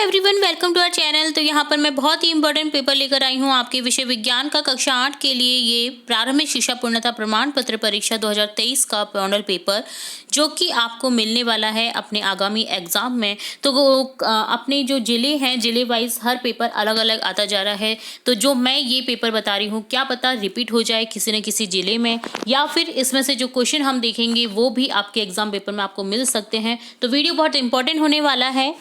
Everyone, welcome to our channel. तो यहाँ पर मैं बहुत ही इंपॉर्टेंट पेपर लेकर आई हूँ आपके विषय विज्ञान का कक्षा 8 के लिए। ये प्रारंभिक शिक्षा पूर्णता प्रमाण पत्र परीक्षा 2023 का मॉडल पेपर जो कि आपको मिलने वाला है अपने आगामी एग्जाम में। तो अपने जो जिले हैं, जिले वाइज हर पेपर अलग अलग आता जा रहा है। तो जो मैं ये पेपर बता रही हूँ, क्या पता रिपीट हो जाए किसी न किसी जिले में, या फिर इसमें से जो क्वेश्चन हम देखेंगे वो भी आपके एग्जाम पेपर में आपको मिल सकते हैं। तो वीडियो बहुत इंपॉर्टेंट होने वाला है,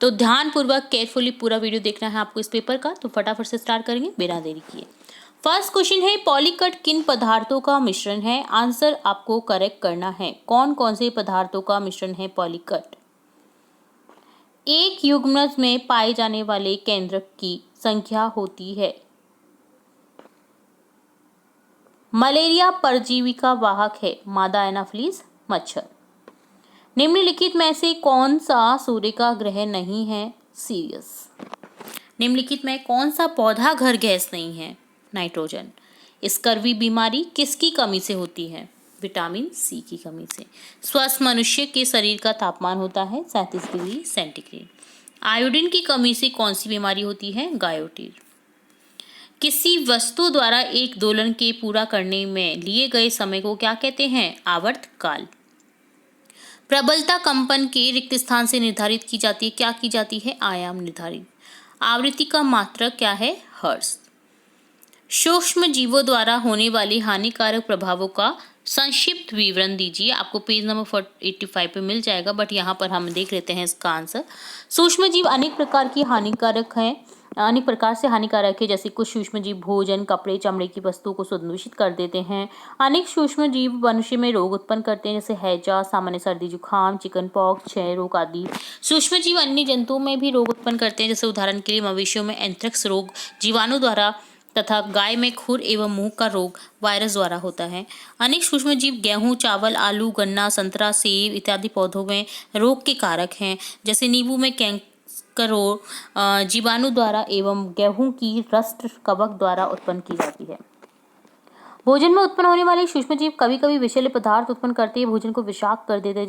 तो ध्यानपूर्वक केयरफुली पूरा वीडियो देखना है आपको इस पेपर का। तो फटाफट से स्टार्ट करेंगे बिना देरी किए। फर्स्ट क्वेश्चन है, पॉलीकट किन पदार्थों का मिश्रण है? आंसर आपको करेक्ट करना है। कौन कौन से पदार्थों का मिश्रण है पॉलीकट? एक युग्मनज में पाए जाने वाले केंद्रक की संख्या होती है। मलेरिया परजीवी का वाहक है। मादा एनाफिलीज मच्छर। निम्नलिखित में से कौन सा सूर्य का ग्रह नहीं है? सीरियस। निम्नलिखित में कौन सा पौधा घर गैस नहीं है? नाइट्रोजन। स्कर्वी बीमारी किसकी कमी से होती है? विटामिन सी की कमी से। स्वस्थ मनुष्य के शरीर का तापमान होता है 37 डिग्री सेंटीग्रेड। आयोडीन की कमी से कौन सी बीमारी होती है? गायोटीर। किसी वस्तु द्वारा एक दोलन के पूरा करने में लिए गए समय को क्या कहते हैं? आवर्तकाल। प्रबलता कंपन के रिक्त स्थान से निर्धारित की जाती है। क्या की जाती है? आयाम निर्धारित। आवृत्ति का मात्रक क्या है? हर्ट्ज। सूक्ष्म जीवों द्वारा होने वाले हानिकारक प्रभावों का संक्षिप्त विवरण दीजिए। आपको पेज नंबर 85 पे मिल जाएगा, बट यहाँ पर हम देख लेते हैं इसका आंसर। सूक्ष्म जीव अनेक प्रकार की हानिकारक हैं, अनेक प्रकार से हानिकारक है। जैसे कुछ सूक्ष्म जीव भोजन, कपड़े, चमड़े की वस्तुओं को दूषित कर देते हैं। अनेक सूक्ष्म जीव मनुष्य में रोग उत्पन्न करते हैं, जैसे हैजा, सामान्य सर्दी जुकाम, चिकन पॉक्स, क्षय रोग आदि। सूक्ष्म जीव अन्य जंतुओं में भी रोग उत्पन्न करते हैं, जैसे उदाहरण के लिए मवेशियों में एंथ्रेक्स रोग जीवाणु द्वारा तथा गाय में खुर एवं मुंह का रोग वायरस द्वारा होता है। अनेक सूक्ष्म जीव गेहूं, चावल, आलू, गन्ना, संतरा, सेब इत्यादि पौधों में रोग के कारक हैं, जैसे नींबू में कैंकर रोग जीवाणु द्वारा एवं गेहूं की रस्ट कवक द्वारा उत्पन्न की जाती है। भोजन में उत्पन्न होने वाले सूक्ष्म जीव कभी कभी विषैले पदार्थ उत्पन्न करते हैं, भोजन को विषाक्त कर देते हैं,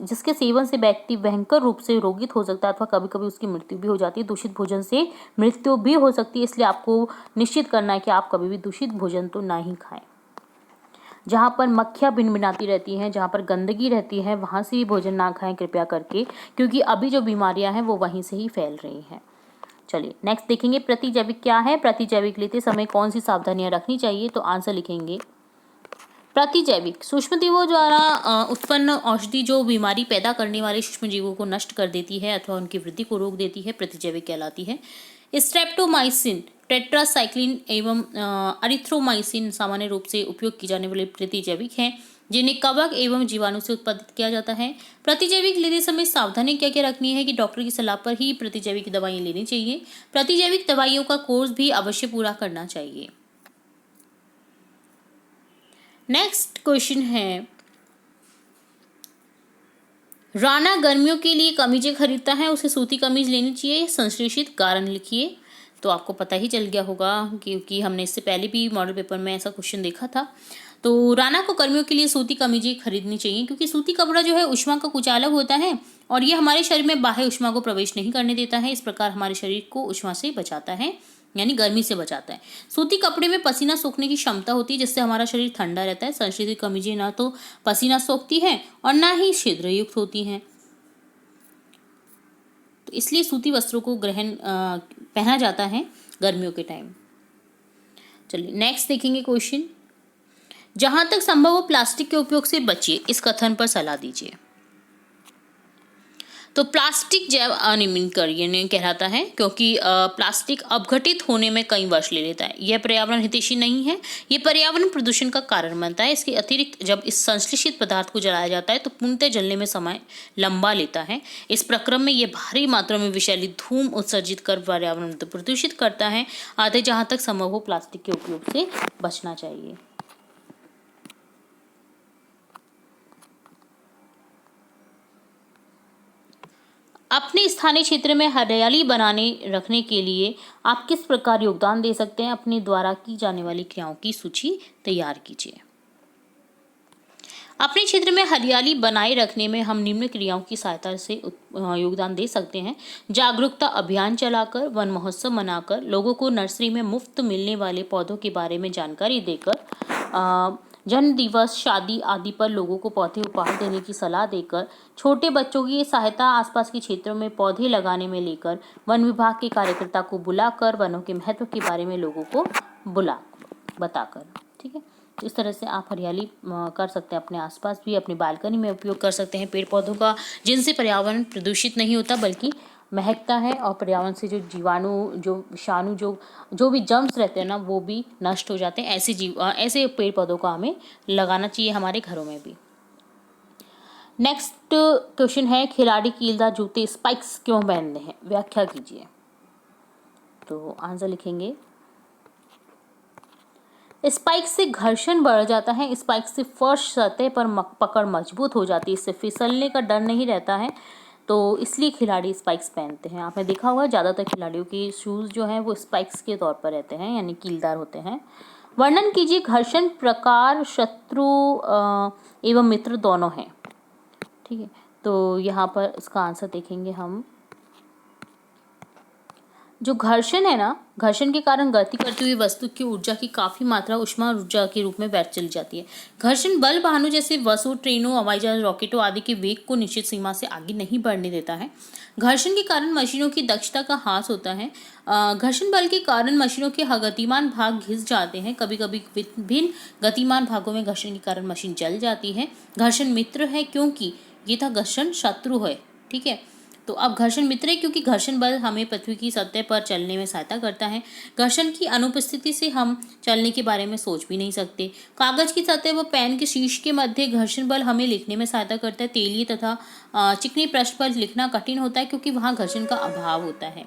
जिसके सेवन से व्यक्ति भयंकर रूप से रोगित हो सकता है अथवा कभी कभी उसकी मृत्यु भी हो जाती है। दूषित भोजन से मृत्यु भी हो सकती है, इसलिए आपको निश्चित करना है कि आप कभी भी दूषित भोजन तो ना ही खाएं। जहाँ पर मक्खियाँ भिनभिनाती रहती हैं, जहाँ पर गंदगी रहती है, वहाँ से भी भोजन ना खाएं कृपया करके, क्योंकि अभी जो बीमारियाँ हैं वो वहीं से ही फैल रही हैं। चलिए नेक्स्ट देखेंगे, प्रतिजैविक क्या है? प्रतिजैविक लेते समय कौन सी सावधानियां रखनी चाहिए? तो आंसर लिखेंगे, प्रतिजैविक सूक्ष्म जीवों द्वारा उत्पन्न औषधि जो बीमारी पैदा करने वाले सूक्ष्म जीवों को नष्ट कर देती है अथवा उनकी वृद्धि को रोक देती है, प्रतिजैविक कहलाती है। स्ट्रेप्टोमाइसिन, टेट्रासाइक्लिन एवं अरिथ्रोमाइसिन सामान्य रूप से उपयोग की जाने वाले प्रतिजैविक हैं, जिन्हें कवक एवं जीवाणु से उत्पादित किया जाता है। प्रतिजैविक लेते समय सावधानी क्या क्या रखनी है कि डॉक्टर की सलाह पर ही प्रतिजैविक दवाएं लेनी चाहिए। प्रतिजैविक दवाइयों का कोर्स भी अवश्य पूरा करना चाहिए। नेक्स्ट क्वेश्चन है, राणा गर्मियों के लिए कमीजें खरीदता है, उसे सूती कमीज लेनी चाहिए। संश्लेषित कारण लिखिए। तो आपको पता ही चल गया होगा क्योंकि हमने इससे पहले भी मॉडल पेपर में ऐसा क्वेश्चन देखा था। तो राणा को गर्मियों के लिए सूती कमीजें खरीदनी चाहिए, क्योंकि सूती कपड़ा जो है ऊष्मा का कुचालक होता है और ये हमारे शरीर में बाह्य ऊष्मा को प्रवेश नहीं करने देता है। इस प्रकार हमारे शरीर को ऊष्मा से बचाता है, यानी गर्मी से बचाता है। सूती कपड़े में पसीना सोखने की क्षमता होती है, जिससे हमारा शरीर ठंडा रहता है। संश्लेषित कमीजें ना तो पसीना सोखती हैं और ना ही छिद्रयुक्त होती हैं, तो इसलिए सूती वस्त्रों को पहना जाता है गर्मियों के टाइम। चलिए नेक्स्ट देखेंगे क्वेश्चन, जहां तक संभव हो प्लास्टिक के उपयोग से बचिए, इस कथन पर सलाह दीजिए। तो प्लास्टिक जैव अनिर्मीकरणीय कहलाता है, क्योंकि प्लास्टिक अपघटित होने में कई वर्ष ले लेता है। यह पर्यावरण हितैषी नहीं है, यह पर्यावरण प्रदूषण का कारण बनता है। इसके अतिरिक्त जब इस संश्लेषित पदार्थ को जलाया जाता है तो पूर्णतः जलने में समय लंबा लेता है। इस प्रक्रम में यह भारी मात्रा में विषैली धूम उत्सर्जित कर पर्यावरण प्रदूषित करता है। अतः जहाँ तक संभव हो प्लास्टिक के उपयोग से बचना चाहिए। अपने स्थानीय क्षेत्र में हरियाली बनाने रखने के लिए आप किस प्रकार योगदान दे सकते हैं? अपने द्वारा की जाने वाली क्रियाओं की सूची तैयार कीजिए। अपने क्षेत्र में हरियाली बनाए रखने में हम निम्न क्रियाओं की सहायता से योगदान दे सकते हैं। जागरूकता अभियान चलाकर, वन महोत्सव मनाकर, लोगों को नर्सरी में मुफ्त मिलने वाले पौधों के बारे में जानकारी देकर, जन्म दिवस, शादी आदि पर लोगों को पौधे उपहार देने की सलाह देकर, छोटे बच्चों की सहायता आसपास के क्षेत्रों में पौधे लगाने में लेकर, वन विभाग के कार्यकर्ता को बुलाकर वनों के महत्व के बारे में लोगों को बताकर। ठीक है, तो इस तरह से आप हरियाली कर सकते हैं अपने आसपास भी, अपनी बालकनी में उपयोग कर सकते हैं पेड़ पौधों का, जिनसे पर्यावरण प्रदूषित नहीं होता बल्कि महकता है, और पर्यावरण से जो जीवाणु, जो विषाणु, जो भी जर्म्स रहते हैं ना, वो भी नष्ट हो जाते हैं। ऐसे पेड़ पौधों का हमें लगाना चाहिए हमारे घरों में भी। नेक्स्ट क्वेश्चन है, खिलाड़ी कीलदार जूते स्पाइक्स क्यों पहनते हैं, व्याख्या कीजिए। तो आंसर लिखेंगे, स्पाइक से घर्षण बढ़ जाता है, स्पाइक से फर्श सतह पर पकड़ मजबूत हो जाती है, इससे फिसलने का डर नहीं रहता है, तो इसलिए खिलाड़ी स्पाइक्स पहनते हैं। आपने देखा होगा ज़्यादातर खिलाड़ियों के शूज़ जो हैं वो स्पाइक्स के तौर पर रहते हैं, यानी कीलदार होते हैं। वर्णन कीजिए, घर्षण प्रकार शत्रु एवं मित्र दोनों हैं। ठीक है, तो यहाँ पर इसका आंसर देखेंगे हम। जो घर्षण है ना, घर्षण के कारण गति करती हुई वस्तु की ऊर्जा की काफी मात्रा ऊष्मा ऊर्जा के रूप में व्यर्थ चली जाती है। घर्षण बल वाहनों जैसे बसों, ट्रेनों, हवाई जहाज, रॉकेटों आदि के वेग को निश्चित सीमा से आगे नहीं बढ़ने देता है। घर्षण के कारण मशीनों की दक्षता का ह्रास होता है। घर्षण बल के कारण मशीनों के गतिमान भाग घिस जाते हैं। कभी कभी विभिन्न गतिमान भागों में घर्षण के कारण मशीन जल जाती है। घर्षण मित्र है क्योंकि ये था, घर्षण शत्रु है। ठीक है, तो अब घर्षण मित्र है क्योंकि घर्षण बल हमें पृथ्वी की सतह पर चलने में सहायता करता है। घर्षण की अनुपस्थिति से हम चलने के बारे में सोच भी नहीं सकते। कागज की सतह व पेन के शीर्ष के मध्य घर्षण बल हमें लिखने में सहायता करता है। तेलीय तथा चिकनी पृष्ठ पर लिखना कठिन होता है क्योंकि वहाँ घर्षण का अभाव होता है।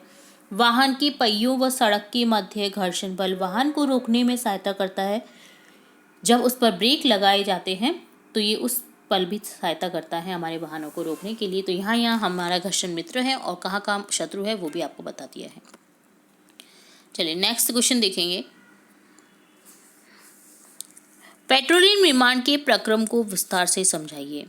वाहन के पहियों व सड़क के मध्य घर्षण बल वाहन को रोकने में सहायता करता है। जब उस पर ब्रेक लगाए जाते हैं तो ये उस पल भी सहायता करता है हमारे वाहनों को रोकने के लिए। तो यहाँ हमारा घर्षण मित्र है और कहाँ का शत्रु है वो भी आपको बता दिया है। चलिए नेक्स्ट क्वेश्चन देखेंगे। पेट्रोलियम निर्माण के प्रक्रम को विस्तार से समझाइए।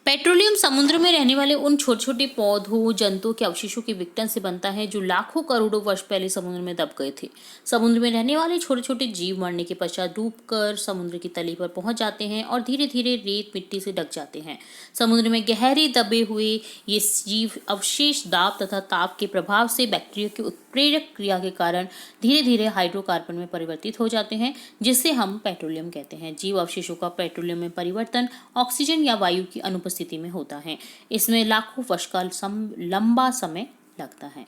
पेट्रोलियम समुद्र में रहने वाले उन छोटे छोटे पौधों, जंतुओं के अवशेषों के विघटन से बनता है जो लाखों करोड़ों वर्ष पहले समुद्र में दब गए थे। समुद्र में रहने वाले छोटे छोटे जीव मरने के पश्चात डूबकर समुद्र की तली पर पहुंच जाते हैं और धीरे धीरे रेत मिट्टी से ढक जाते हैं। समुद्र में गहरे दबे हुए ये जीव अवशेष दाब तथा ताप के प्रभाव से बैक्टीरिया की उत्प्रेरक क्रिया के कारण धीरे धीरे हाइड्रोकार्बन में परिवर्तित हो जाते हैं, जिसे हम पेट्रोलियम कहते हैं। जीव अवशेषों का पेट्रोलियम में परिवर्तन ऑक्सीजन या वायु की अनुपस्थिति में होता है। इसमें लाखों वर्ष का लंबा समय लगता है।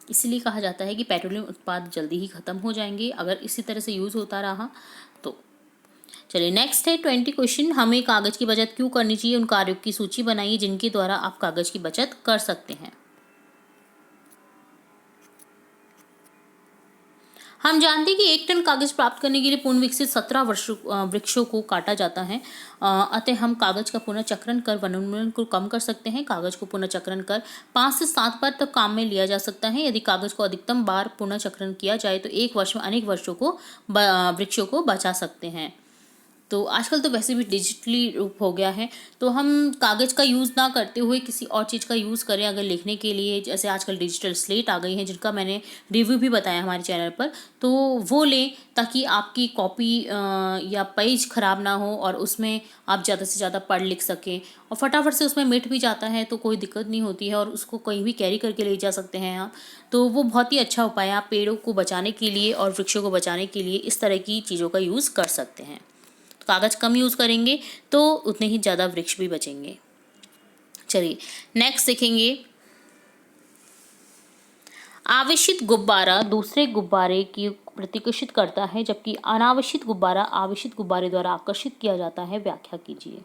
इसलिए कहा जाता है कि पेट्रोलियम उत्पाद जल्दी ही खत्म हो जाएंगे अगर इसी तरह से यूज होता रहा तो। चलिए नेक्स्ट है 20 क्वेश्चन। हमें कागज की बचत क्यों करनी चाहिए, उन कार्यों की सूची बनाइए जिनके द्वारा आप कागज की बचत कर सकते हैं। हम जानते हैं कि 1 टन कागज प्राप्त करने के लिए पूर्ण विकसित 17 वृक्षों को काटा जाता है। अतः हम कागज का पुनर्चक्रण कर वनोन्मूलन को कम कर सकते हैं। कागज को पुनर्चक्रण कर 5 से 7 बार तक काम में लिया जा सकता है। यदि कागज को अधिकतम बार पुनर्चक्रण किया जाए तो 1 वर्ष में अनेक वृक्षों को बचा सकते हैं। तो आजकल तो वैसे भी डिजिटली रूप हो गया है, तो हम कागज़ का यूज़ ना करते हुए किसी और चीज़ का यूज़ करें अगर लिखने के लिए। जैसे आजकल डिजिटल स्लेट आ गई हैं जिनका मैंने रिव्यू भी बताया हमारे चैनल पर, तो वो लें ताकि आपकी कॉपी या पेज ख़राब ना हो और उसमें आप ज़्यादा से ज़्यादा पढ़ लिख सकें और फटाफट से उसमें मिट भी जाता है तो कोई दिक्कत नहीं होती है और उसको कहीं भी कैरी करके ले जा सकते हैं आप। तो वो बहुत ही अच्छा उपाय है। आप पेड़ों को बचाने के लिए और वृक्षों को बचाने के लिए इस तरह की चीज़ों का यूज़ कर सकते हैं। कागज़ कम यूज़ करेंगे तो उतने ही ज़्यादा वृक्ष भी बचेंगे। चलिए नेक्स्ट देखेंगे। आवेशित गुब्बारा दूसरे गुब्बारे की प्रतिकर्षित करता है जबकि अनावेशित गुब्बारा आवेशित गुब्बारे द्वारा आकर्षित किया जाता है। व्याख्या कीजिए।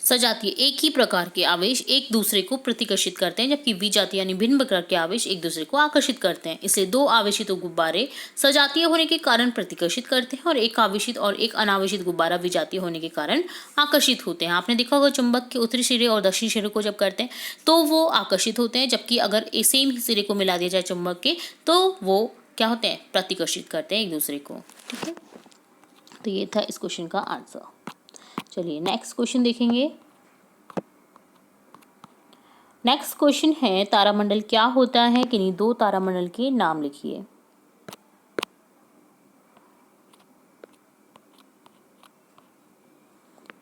सजातीय एक ही प्रकार के आवेश एक दूसरे को प्रतिकर्षित करते हैं, जबकि विजातीय यानी भिन्न प्रकार के आवेश एक दूसरे को आकर्षित करते हैं। इसलिए दो आवेशित गुब्बारे सजातीय होने के कारण प्रतिकर्षित करते हैं और एक आवेशित और एक अनावेशित गुब्बारा विजातीय होने के कारण आकर्षित होते हैं। आपने देखा होगा चुंबक के उत्तरी सिरे और दक्षिणी सिरे को जब करते हैं तो वो आकर्षित होते हैं, जबकि अगर सेम ही सिरे को मिला दिया जाए चुंबक के तो वो क्या होते हैं, प्रतिकर्षित करते हैं एक दूसरे को। ठीक है, तो ये था इस क्वेश्चन का आंसर। चलिए नेक्स्ट क्वेश्चन देखेंगे। नेक्स्ट क्वेश्चन है तारामंडल क्या होता है, किन्हीं दो तारामंडल के नाम लिखिए।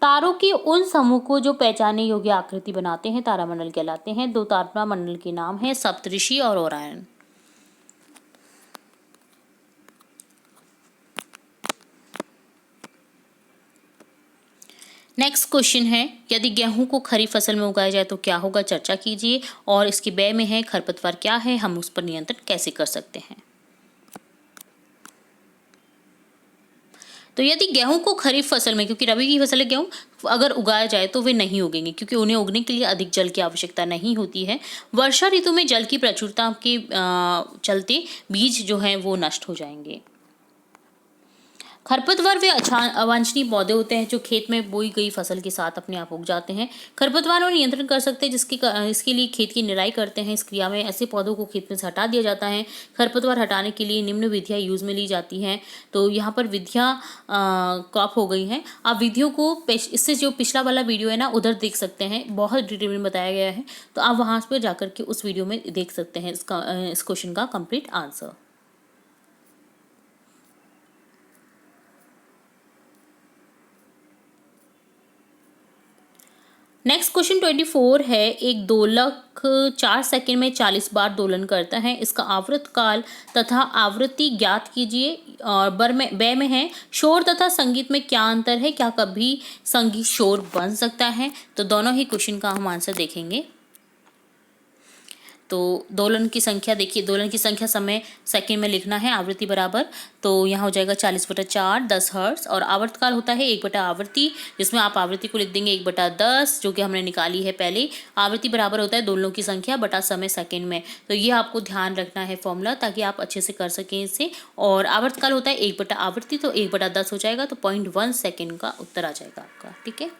तारों के उन समूह को जो पहचानने योग्य आकृति बनाते हैं तारामंडल कहलाते हैं। दो तारामंडल के नाम हैं सप्तऋषि और ओरायन। नेक्स्ट क्वेश्चन है, यदि गेहूं को खरीफ फसल में उगाया जाए तो क्या होगा, चर्चा कीजिए। और इसके ब में है खरपतवार क्या है, हम उस पर नियंत्रण कैसे कर सकते हैं। तो यदि गेहूं को खरीफ फसल में, क्योंकि रबी की फसल है गेहूं, अगर उगाया जाए तो वे नहीं उगेंगे क्योंकि उन्हें उगने के लिए अधिक जल की आवश्यकता नहीं होती है। वर्षा ऋतु में जल की प्रचुरता के चलते बीज जो हैं वो नष्ट हो जाएंगे। खरपतवार वे अवांछनीय पौधे होते हैं जो खेत में बोई गई फसल के साथ अपने आप उग जाते हैं। खरपतवार और नियंत्रण कर सकते हैं इसके लिए खेत की निराई करते हैं। इस क्रिया में ऐसे पौधों को खेत में से हटा दिया जाता है। खरपतवार हटाने के लिए निम्न विधियां यूज में ली जाती हैं। तो यहाँ पर विधियां कॉप हो गई हैं। आप विधियों को इससे जो पिछला वाला वीडियो है ना उधर देख सकते हैं, बहुत डिटेल में बताया गया है। तो आप वहाँ पर जाकर के उस वीडियो में देख सकते हैं इस क्वेश्चन का कंप्लीट आंसर। नेक्स्ट क्वेश्चन 24 है, एक दोलक 4 सेकंड में 40 बार दोलन करता है। इसका आवर्त काल तथा आवृत्ति ज्ञात कीजिए। और ब में है शोर तथा संगीत में क्या अंतर है, क्या कभी संगीत शोर बन सकता है। तो दोनों ही क्वेश्चन का हम आंसर देखेंगे। तो दोलन की संख्या देखिए, दोलन की संख्या समय सेकंड में लिखना है, आवृत्ति बराबर, तो यहाँ हो जाएगा 40/4 10 हर्ट्ज। और आवर्तकाल होता है 1/आवृत्ति, जिसमें आप आवृत्ति को लिख देंगे 1/10 जो कि हमने निकाली है पहले। आवृत्ति बराबर होता है दोलनों की संख्या बटा समय सेकंड में। तो ये आपको ध्यान रखना है फॉर्मूला, ताकि आप अच्छे से कर सकें इसे। और आवर्तकाल होता है 1/आवृत्ति, तो 1/10 हो जाएगा, तो 0.1 सेकेंड का उत्तर आ जाएगा आपका। ठीक है,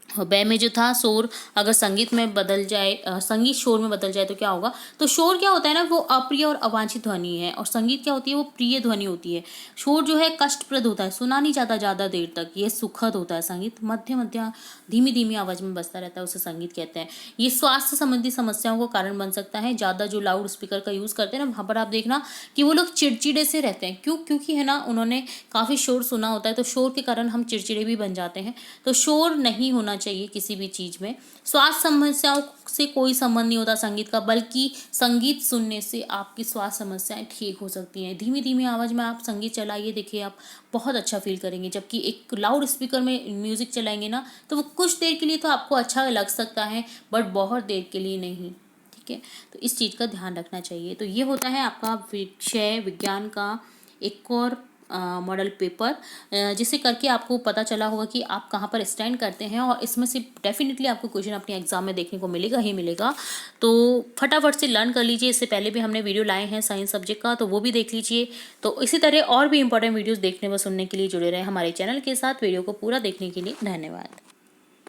ब में जो था शोर, अगर संगीत में बदल जाए, संगीत शोर में बदल जाए तो क्या होगा। तो शोर क्या होता है ना, वो अप्रिय और अवांछित ध्वनि है, और संगीत क्या होती है, वो प्रिय ध्वनि होती है। शोर जो है कष्टप्रद होता है, सुना नहीं जाता ज़्यादा देर तक, ये सुखद होता है। संगीत मध्य मध्य धीमी धीमी आवाज में बजता रहता है, उसे संगीत कहते हैं। ये स्वास्थ्य संबंधी समस्याओं का कारण बन सकता है। ज़्यादा जो लाउड स्पीकर का यूज़ करते हैं ना, वहाँ पर आप देखना कि वो लोग चिड़चिड़े से रहते हैं। क्योंकि है ना, उन्होंने काफ़ी शोर सुना होता है, तो शोर के कारण हम चिड़चिड़े भी बन जाते हैं। तो शोर नहीं होना चाहिए किसी भी चीज में। स्वास्थ्य समस्याओं से कोई संबंध नहीं होता संगीत का, बल्कि संगीत सुनने से आपकी स्वास्थ्य समस्याएं ठीक हो सकती हैं। धीमी धीमी आवाज में आप संगीत चलाइए, देखिए आप बहुत अच्छा फील करेंगे। जबकि एक लाउड स्पीकर में म्यूजिक चलाएंगे ना, तो वो कुछ देर के लिए तो आपको अच्छा लग सकता है, बट बहुत देर के लिए नहीं। ठीक है, तो इस चीज का ध्यान रखना चाहिए। तो ये होता है आपका विषय विज्ञान का एक और मॉडल पेपर, जिसे करके आपको पता चला होगा कि आप कहाँ पर स्टैंड करते हैं। और इसमें से डेफिनेटली आपको क्वेश्चन अपने एग्जाम में देखने को मिलेगा ही मिलेगा। तो फटाफट से लर्न कर लीजिए। इससे पहले भी हमने वीडियो लाए हैं साइंस सब्जेक्ट का, तो वो भी देख लीजिए। तो इसी तरह और भी इंपॉर्टेंट वीडियोस देखने व सुनने के लिए जुड़े रहे हमारे चैनल के साथ। वीडियो को पूरा देखने के लिए धन्यवाद।